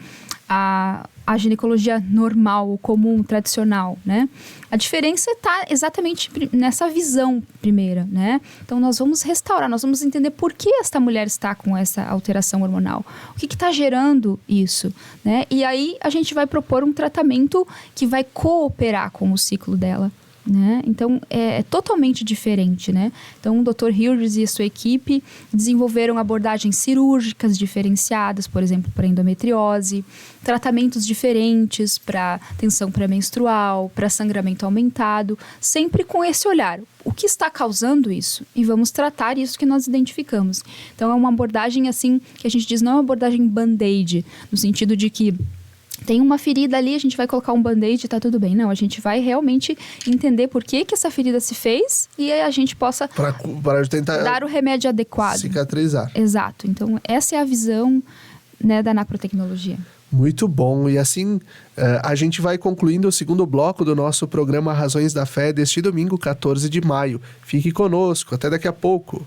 a ginecologia normal, comum, tradicional, né? A diferença está exatamente nessa visão primeira, né? Então, nós vamos restaurar, nós vamos entender por que esta mulher está com essa alteração hormonal. O que está gerando isso, né? E aí, a gente vai propor um tratamento que vai cooperar com o ciclo dela, né? Então, é totalmente diferente, né? Então, o Dr. Hilders e a sua equipe desenvolveram abordagens cirúrgicas diferenciadas, por exemplo, para endometriose, tratamentos diferentes para tensão pré-menstrual, para sangramento aumentado, sempre com esse olhar. O que está causando isso? E vamos tratar isso que nós identificamos. Então, é uma abordagem, assim, que a gente diz, não é uma abordagem band-aid, no sentido de que tem uma ferida ali, a gente vai colocar um band-aid e tá tudo bem. Não, a gente vai realmente entender por que essa ferida se fez e a gente possa para tentar dar o remédio adequado. Cicatrizar. Exato. Então, essa é a visão, né, da naprotecnologia. Muito bom. E assim, a gente vai concluindo o segundo bloco do nosso programa Razões da Fé deste domingo, 14 de maio. Fique conosco. Até daqui a pouco.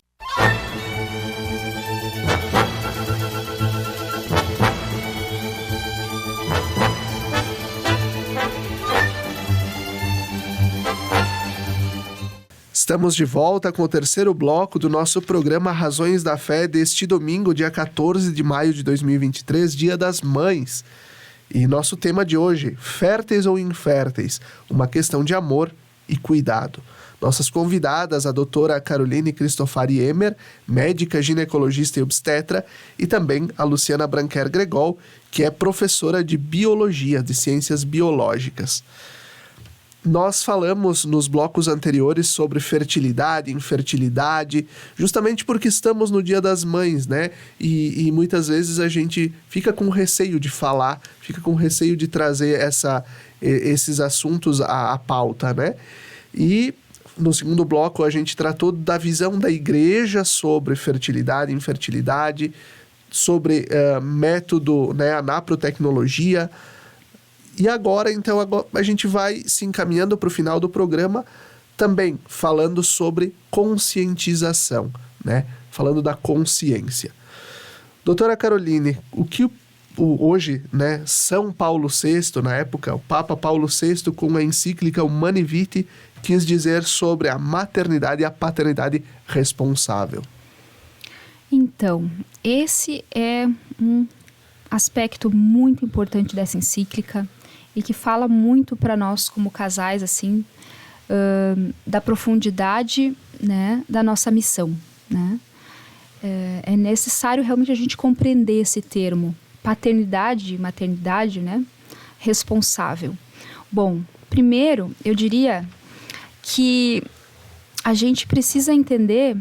Estamos de volta com o terceiro bloco do nosso programa Razões da Fé deste domingo, dia 14 de maio de 2023, Dia das Mães. E nosso tema de hoje, férteis ou inférteis, uma questão de amor e cuidado. Nossas convidadas, a doutora Caroline Cristofari Emer, médica, ginecologista e obstetra, e também a Luciana Branquer Gregol, que é professora de biologia, de ciências biológicas. Nós falamos nos blocos anteriores sobre fertilidade, infertilidade, justamente porque estamos no Dia das Mães, né? E muitas vezes a gente fica com receio de falar, fica com receio de trazer esses assuntos à pauta, né? E no segundo bloco a gente tratou da visão da igreja sobre fertilidade, infertilidade, sobre método, né, a naprotecnologia. E agora, então, a gente vai se encaminhando para o final do programa também falando sobre conscientização, né? Falando da consciência. Doutora Caroline, o hoje, né, São Paulo VI, na época, o Papa Paulo VI, com a encíclica Humanae Vitae, quis dizer sobre a maternidade e a paternidade responsável? Então, esse é um aspecto muito importante dessa encíclica e que fala muito para nós como casais, assim, da profundidade, né, da nossa missão, né? É necessário realmente a gente compreender esse termo, paternidade e maternidade, né, responsável. Bom, primeiro, eu diria que a gente precisa entender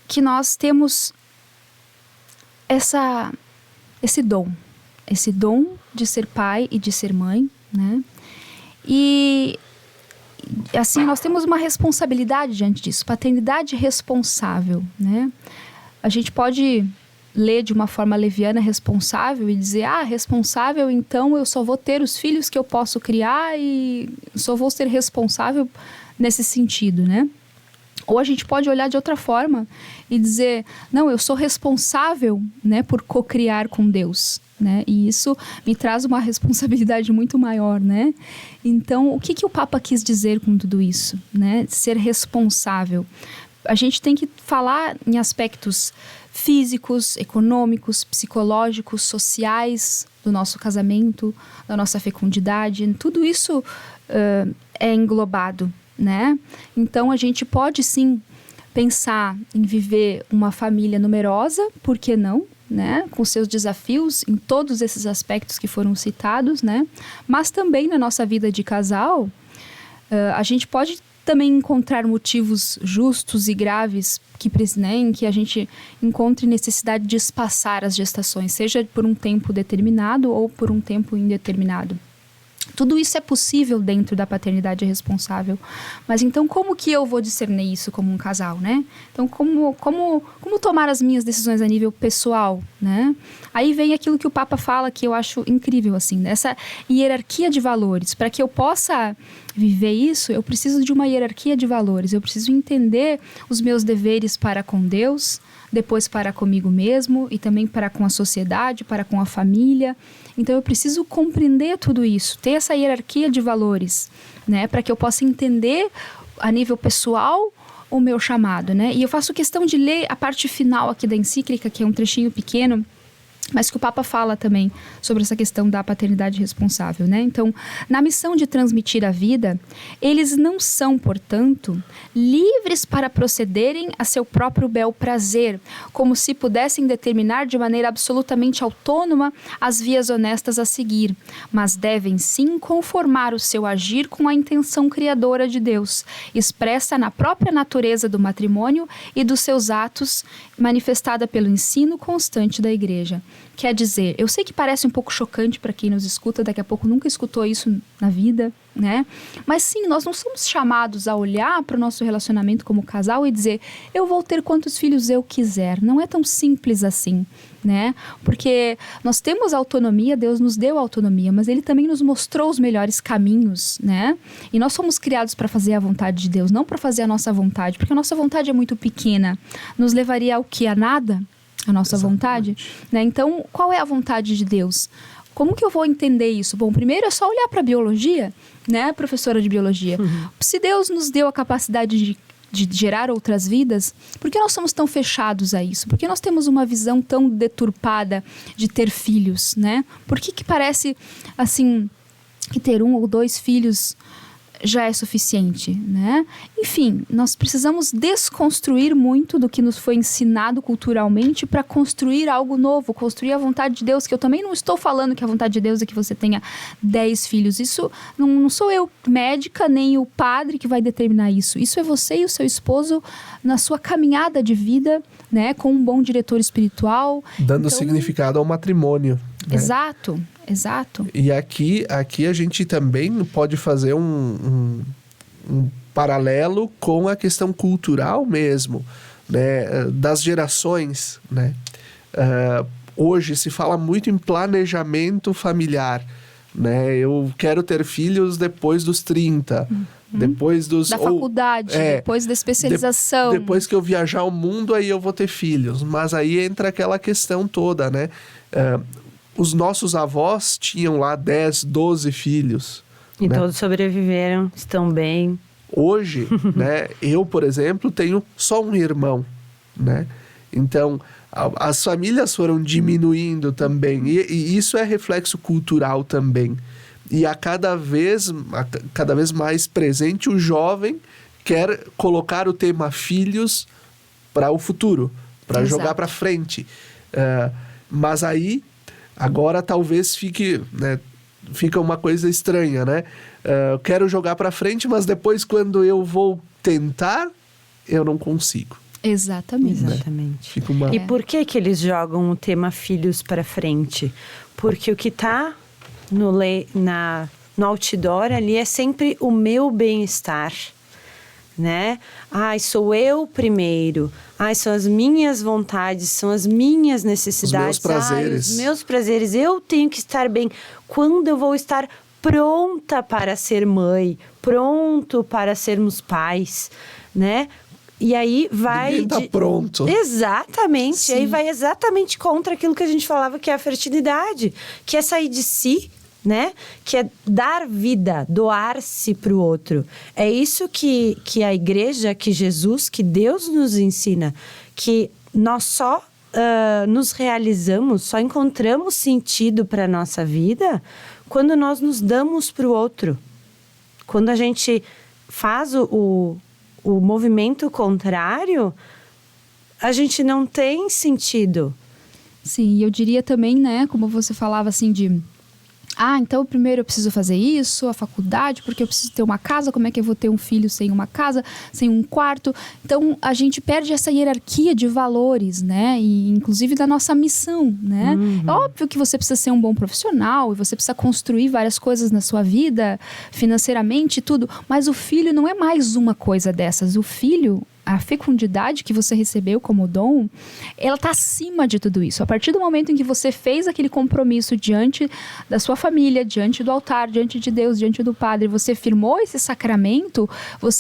que nós temos esse dom de ser pai e de ser mãe, né? E assim, nós temos uma responsabilidade diante disso, paternidade responsável, né? A gente pode ler de uma forma leviana responsável e dizer, responsável, então eu só vou ter os filhos que eu posso criar e só vou ser responsável nesse sentido, né? Ou a gente pode olhar de outra forma e dizer, não, eu sou responsável, né, por cocriar com Deus, né? E isso me traz uma responsabilidade muito maior, né? Então, o que o Papa quis dizer com tudo isso, né? Ser responsável. A gente tem que falar em aspectos físicos, econômicos, psicológicos, sociais do nosso casamento, da nossa fecundidade. Tudo isso é englobado, né? Então, a gente pode, sim, pensar em viver uma família numerosa, por que não? Né? Com seus desafios em todos esses aspectos que foram citados, né? Mas também na nossa vida de casal, a gente pode também encontrar motivos justos e graves em que a gente encontre necessidade de espaçar as gestações, seja por um tempo determinado ou por um tempo indeterminado. Tudo isso é possível dentro da paternidade responsável. Mas então, como que eu vou discernir isso como um casal, né? Então, como tomar as minhas decisões a nível pessoal, né? Aí vem aquilo que o Papa fala, que eu acho incrível, assim, essa hierarquia de valores. Para que eu possa viver isso, eu preciso de uma hierarquia de valores. Eu preciso entender os meus deveres para com Deus, depois para comigo mesmo e também para com a sociedade, para com a família. Então, eu preciso compreender tudo isso, ter essa hierarquia de valores, né? Para que eu possa entender a nível pessoal o meu chamado, né? E eu faço questão de ler a parte final aqui da encíclica, que é um trechinho pequeno, mas que o Papa fala também sobre essa questão da paternidade responsável, né? Então, na missão de transmitir a vida, eles não são, portanto, livres para procederem a seu próprio bel prazer, como se pudessem determinar de maneira absolutamente autônoma as vias honestas a seguir, mas devem sim conformar o seu agir com a intenção criadora de Deus, expressa na própria natureza do matrimônio e dos seus atos, manifestada pelo ensino constante da Igreja. Quer dizer, eu sei que parece um pouco chocante para quem nos escuta, daqui a pouco nunca escutou isso na vida, né? Mas sim, nós não somos chamados a olhar para o nosso relacionamento como casal e dizer, eu vou ter quantos filhos eu quiser. Não é tão simples assim, né? Porque nós temos autonomia, Deus nos deu autonomia, mas Ele também nos mostrou os melhores caminhos, né? E nós somos criados para fazer a vontade de Deus, não para fazer a nossa vontade, porque a nossa vontade é muito pequena. Nos levaria ao quê? A nada? A nossa vontade, né? Então, qual é a vontade de Deus? Como que eu vou entender isso? Bom, primeiro é só olhar para a biologia, né, professora de biologia. Se Deus nos deu a capacidade de gerar outras vidas, por que nós somos tão fechados a isso? Por que nós temos uma visão tão deturpada de ter filhos, né? Por que parece, assim, que ter 1 ou 2 filhos já é suficiente, né? Enfim, nós precisamos desconstruir muito do que nos foi ensinado culturalmente para construir algo novo, construir a vontade de Deus, que eu também não estou falando que a vontade de Deus é que você tenha 10 filhos. Isso não sou eu, médica, nem o padre que vai determinar isso. Isso é você e o seu esposo na sua caminhada de vida, né? Com um bom diretor espiritual. Dando significado ao matrimônio. Né? Exato. E aqui a gente também pode fazer um paralelo com a questão cultural mesmo, né? Das gerações, né? Hoje se fala muito em planejamento familiar, né? Eu quero ter filhos depois dos 30, Depois da faculdade, depois da especialização. Depois que eu viajar o mundo, aí eu vou ter filhos. Mas aí entra aquela questão toda, né? Os nossos avós tinham lá 10, 12 filhos. E né? todos sobreviveram, estão bem. Hoje, né, eu, por exemplo, tenho só um irmão, né? Então, as famílias foram diminuindo também. E isso é reflexo cultural também. E a cada vez mais presente, o jovem quer colocar o tema filhos para o futuro, para jogar para frente. Mas aí, agora talvez fica uma coisa estranha, né? Eu quero jogar para frente, mas depois quando eu vou tentar, eu não consigo. Exatamente. Fica E por que eles jogam o tema filhos para frente? Porque o que está no outdoor ali é sempre o meu bem-estar, né? Ai, sou eu primeiro. Ai, são as minhas vontades, são as minhas necessidades. Os meus prazeres. Os meus prazeres. Eu tenho que estar bem. Quando eu vou estar pronta para ser mãe, pronto para sermos pais, né? E aí vai... Ninguém tá pronto. Exatamente. Sim. Aí vai exatamente contra aquilo que a gente falava que é a fertilidade, que é sair de si, né? Que é dar vida, doar-se para o outro. É isso que a igreja, que Jesus, que Deus nos ensina, que nós só nos realizamos, só encontramos sentido para a nossa vida quando nós nos damos para o outro. Quando a gente faz o movimento contrário, a gente não tem sentido. Sim, e eu diria também, né, como você falava assim então primeiro eu preciso fazer isso, a faculdade, porque eu preciso ter uma casa, como é que eu vou ter um filho sem uma casa, sem um quarto? Então, a gente perde essa hierarquia de valores, né? E inclusive da nossa missão, né? É óbvio que você precisa ser um bom profissional e você precisa construir várias coisas na sua vida, financeiramente e tudo, mas o filho não é mais uma coisa dessas. O filho... A fecundidade que você recebeu como dom, ela está acima de tudo isso. A partir do momento em que você fez aquele compromisso diante da sua família, diante do altar, diante de Deus, diante do Padre, você firmou esse sacramento,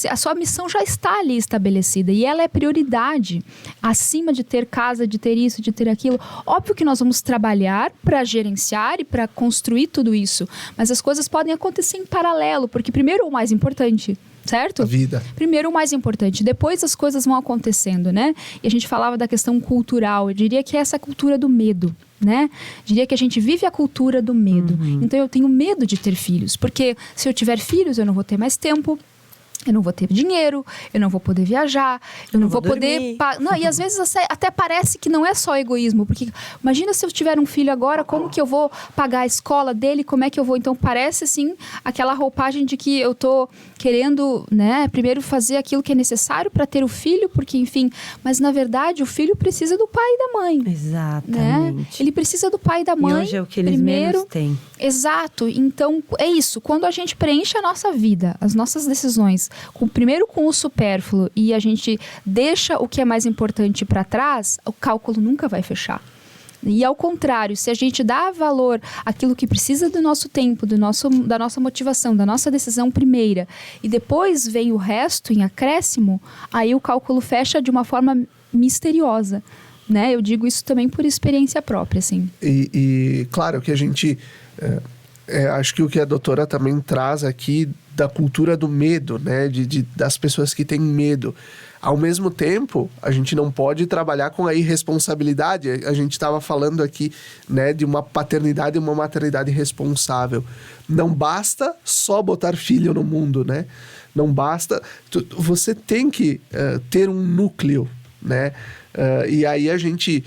a sua missão já está ali estabelecida e ela é prioridade, acima de ter casa, de ter isso, de ter aquilo. Óbvio que nós vamos trabalhar para gerenciar e para construir tudo isso, mas as coisas podem acontecer em paralelo, porque primeiro o mais importante... Certo? A vida. Primeiro o mais importante, depois as coisas vão acontecendo, né? E a gente falava da questão cultural, eu diria que é essa cultura do medo, né? Eu diria que a gente vive a cultura do medo. Então eu tenho medo de ter filhos, porque se eu tiver filhos eu não vou ter mais tempo, eu não vou ter dinheiro, eu não vou poder viajar, eu não vou poder... E às vezes até parece que não é só egoísmo, porque imagina se eu tiver um filho agora, como que eu vou pagar a escola dele, como é que eu vou... Então parece assim, aquela roupagem de que eu tô querendo, né, primeiro fazer aquilo que é necessário para ter o filho, porque enfim... Mas na verdade o filho precisa do pai e da mãe. Exatamente. Né? Ele precisa do pai e da mãe. E hoje é o que eles menos têm. Exato. Então é isso, quando a gente preenche a nossa vida, as nossas decisões, primeiro com o supérfluo e a gente deixa o que é mais importante para trás, o cálculo nunca vai fechar. E ao contrário, se a gente dá valor àquilo que precisa do nosso tempo, da nossa motivação, da nossa decisão primeira, e depois vem o resto em acréscimo, aí o cálculo fecha de uma forma misteriosa. Né? Eu digo isso também por experiência própria, assim. E claro que a gente... acho que o que a doutora também traz aqui da cultura do medo, né? Das pessoas que têm medo. Ao mesmo tempo, a gente não pode trabalhar com a irresponsabilidade. A gente estava falando aqui, né, de uma paternidade e uma maternidade responsável. Não basta só botar filho no mundo, né? Não basta... Você tem que ter um núcleo, né? E aí a gente...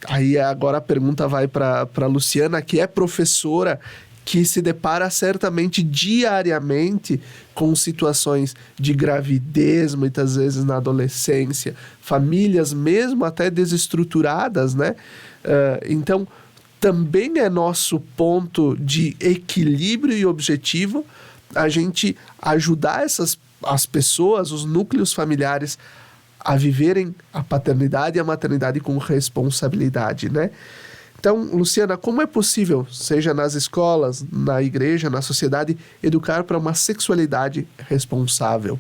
aí agora a pergunta vai para Luciana, que é professora, que se depara certamente diariamente com situações de gravidez, muitas vezes na adolescência, famílias mesmo até desestruturadas, né? Então, também é nosso ponto de equilíbrio e objetivo a gente ajudar as pessoas, os núcleos familiares, a viverem a paternidade e a maternidade com responsabilidade, né? Então, Luciana, como é possível, seja nas escolas, na igreja, na sociedade, educar para uma sexualidade responsável?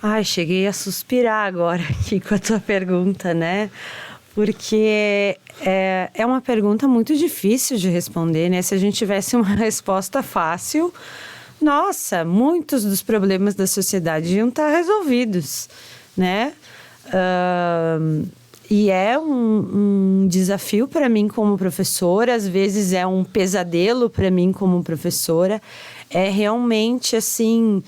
Ai, cheguei a suspirar agora aqui com a tua pergunta, né? Porque é uma pergunta muito difícil de responder, né? Se a gente tivesse uma resposta fácil, nossa, muitos dos problemas da sociedade iam estar resolvidos, né? E é um desafio para mim como professora, às vezes é um pesadelo para mim como professora. É realmente assim,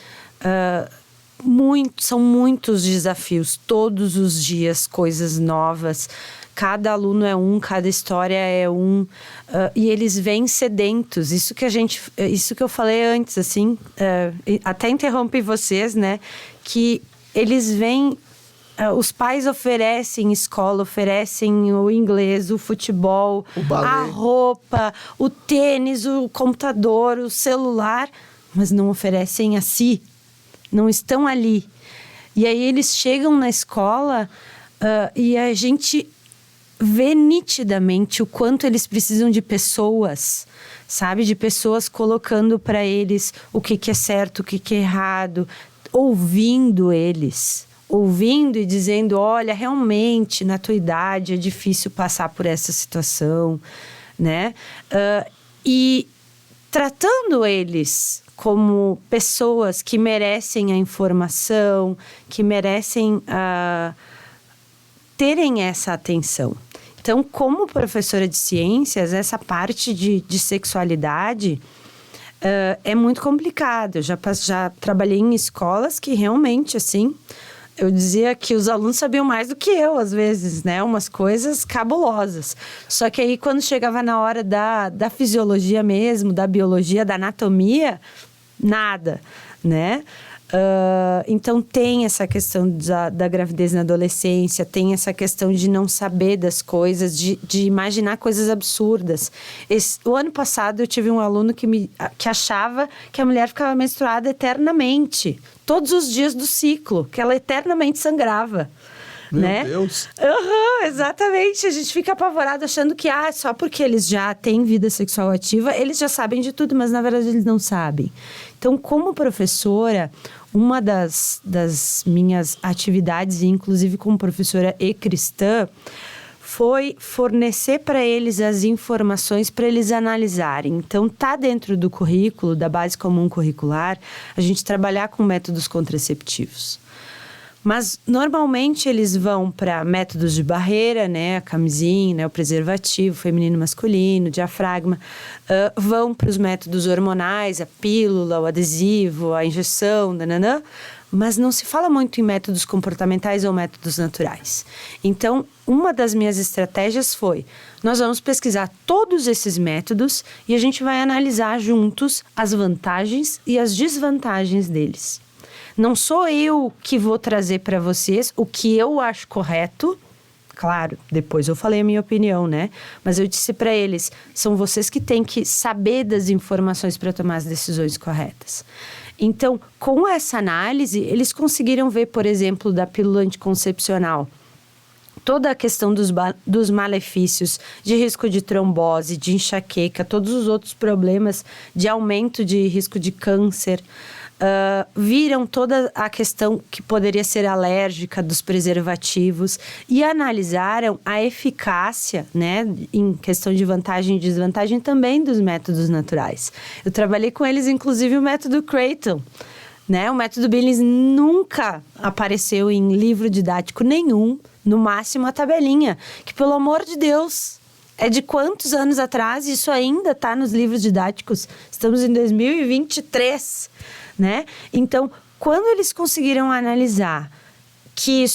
são muitos desafios, todos os dias, coisas novas. Cada aluno é cada história é e eles vêm sedentos. Isso que eu falei antes, assim, até interrompi vocês, né? Que eles vêm. Os pais oferecem escola, oferecem o inglês, o futebol, a roupa, o tênis, o computador, o celular, mas não oferecem a si, não estão ali. E aí eles chegam na escola e a gente vê nitidamente o quanto eles precisam de pessoas, sabe? De pessoas colocando para eles o que é certo, o que é errado, ouvindo eles. Ouvindo e dizendo, olha, realmente, na tua idade é difícil passar por essa situação, né? E tratando eles como pessoas que merecem a informação, que merecem terem essa atenção. Então, como professora de ciências, essa parte de sexualidade é muito complicada. Eu já trabalhei em escolas que realmente, assim... Eu dizia que os alunos sabiam mais do que eu, às vezes, né? Umas coisas cabulosas. Só que aí, quando chegava na hora da fisiologia mesmo, da biologia, da anatomia, nada, né? Então, tem essa questão da gravidez na adolescência, tem essa questão de não saber das coisas, de imaginar coisas absurdas. O ano passado, eu tive um aluno que achava que a mulher ficava menstruada eternamente, todos os dias do ciclo, que ela eternamente sangrava. Meu Deus! Exatamente. A gente fica apavorado achando que só porque eles já têm vida sexual ativa, eles já sabem de tudo, mas na verdade eles não sabem. Então, como professora, uma das minhas atividades, inclusive como professora e cristã, foi fornecer para eles as informações para eles analisarem. Então, tá dentro do currículo, da base comum curricular, a gente trabalhar com métodos contraceptivos. Mas, normalmente, eles vão para métodos de barreira, né? A camisinha, né? O preservativo, feminino e masculino, diafragma. Vão para os métodos hormonais, a pílula, o adesivo, a injeção, nananã. Mas não se fala muito em métodos comportamentais ou métodos naturais. Então, uma das minhas estratégias foi... Nós vamos pesquisar todos esses métodos e a gente vai analisar juntos as vantagens e as desvantagens deles. Não sou eu que vou trazer para vocês o que eu acho correto. Claro, depois eu falei a minha opinião, né? Mas eu disse para eles, são vocês que têm que saber das informações para tomar as decisões corretas. Então, com essa análise, eles conseguiram ver, por exemplo, da pílula anticoncepcional, toda a questão dos malefícios, de risco de trombose, de enxaqueca, todos os outros problemas de aumento de risco de câncer. Viram toda a questão que poderia ser alérgica dos preservativos e analisaram a eficácia, né, em questão de vantagem e desvantagem também dos métodos naturais. Eu trabalhei com eles, inclusive, o método Creighton, né? O método Billings nunca apareceu em livro didático nenhum, no máximo a tabelinha, que, pelo amor de Deus, é de quantos anos atrás? Isso ainda está nos livros didáticos. Estamos em 2023, né? Então, quando eles conseguiram analisar que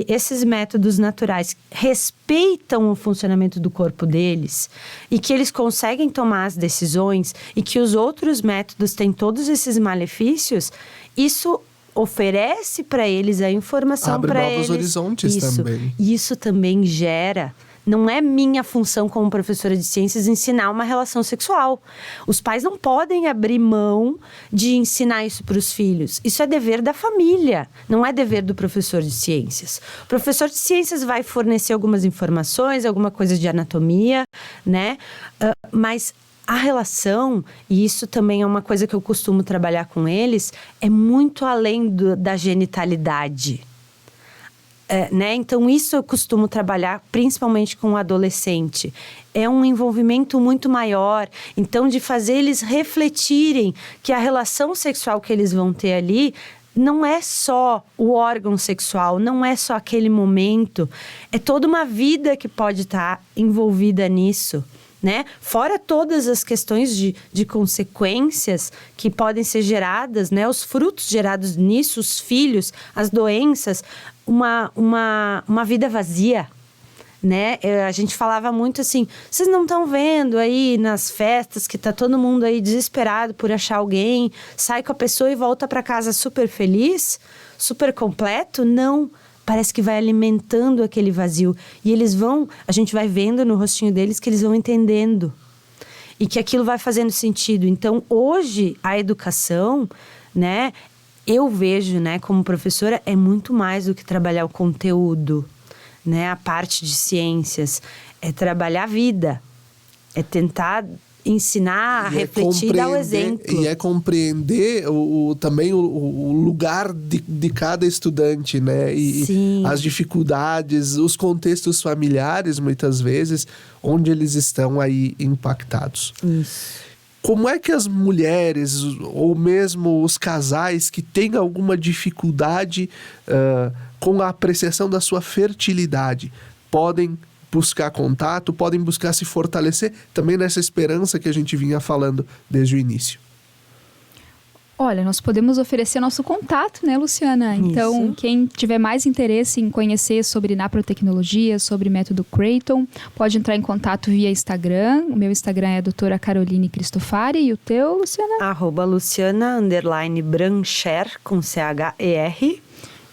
esses métodos naturais respeitam o funcionamento do corpo deles e que eles conseguem tomar as decisões e que os outros métodos têm todos esses malefícios, isso oferece para eles a informação para eles. Abre novos horizontes também. Isso também gera Não é minha função como professora de ciências ensinar uma relação sexual. Os pais não podem abrir mão de ensinar isso para os filhos. Isso é dever da família, não é dever do professor de ciências. O professor de ciências vai fornecer algumas informações, alguma coisa de anatomia, né? Mas a relação, e isso também é uma coisa que eu costumo trabalhar com eles, é muito além da genitalidade. Né? Então, isso eu costumo trabalhar principalmente com o adolescente. É um envolvimento muito maior. Então, de fazer eles refletirem que a relação sexual que eles vão ter ali não é só o órgão sexual, não é só aquele momento. É toda uma vida que pode estar envolvida nisso. Né? Fora todas as questões de consequências que podem ser geradas, né? Os frutos gerados nisso, os filhos, as doenças, uma vida vazia, né? A gente falava muito assim, vocês não estão vendo aí nas festas que tá todo mundo aí desesperado por achar alguém, sai com a pessoa e volta para casa super feliz, super completo? Não. Parece que vai alimentando aquele vazio. E a gente vai vendo no rostinho deles que eles vão entendendo. E que aquilo vai fazendo sentido. Então, hoje, a educação, né, eu vejo, né, como professora, é muito mais do que trabalhar o conteúdo, né, a parte de ciências. É trabalhar a vida. É tentar ensinar a refletir e dar o exemplo. E é compreender também o lugar de cada estudante, né? E as dificuldades, os contextos familiares, muitas vezes, onde eles estão aí impactados. Isso. Como é que as mulheres, ou mesmo os casais que têm alguma dificuldade com a apreciação da sua fertilidade, podem buscar contato, podem buscar se fortalecer também nessa esperança que a gente vinha falando desde o início? Olha, nós podemos oferecer nosso contato, né, Luciana? Então, quem tiver mais interesse em conhecer sobre naprotecnologia, sobre método Creighton, pode entrar em contato via Instagram. O meu Instagram é a doutora Caroline Cristofari. E o teu, Luciana? @Luciana_Brancher, com CHER.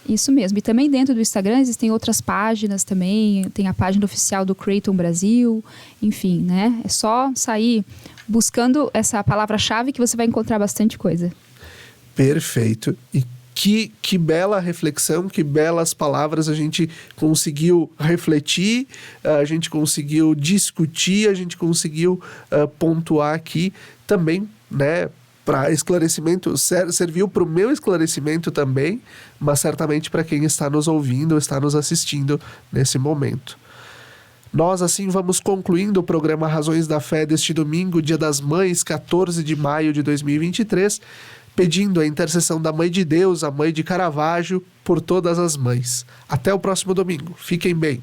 Isso mesmo. E também dentro do Instagram existem outras páginas também. Tem a página oficial do Creighton Brasil. Enfim, né? É só sair buscando essa palavra-chave que você vai encontrar bastante coisa. Perfeito. E que bela reflexão, que belas palavras a gente conseguiu refletir, a gente conseguiu discutir, a gente conseguiu pontuar aqui também, né? Para esclarecimento, serviu para o meu esclarecimento também, mas certamente para quem está nos ouvindo, está nos assistindo nesse momento. Nós, assim, vamos concluindo o programa Razões da Fé deste domingo, Dia das Mães, 14 de maio de 2023, pedindo a intercessão da Mãe de Deus, a Mãe de Caravaggio, por todas as mães. Até o próximo domingo. Fiquem bem.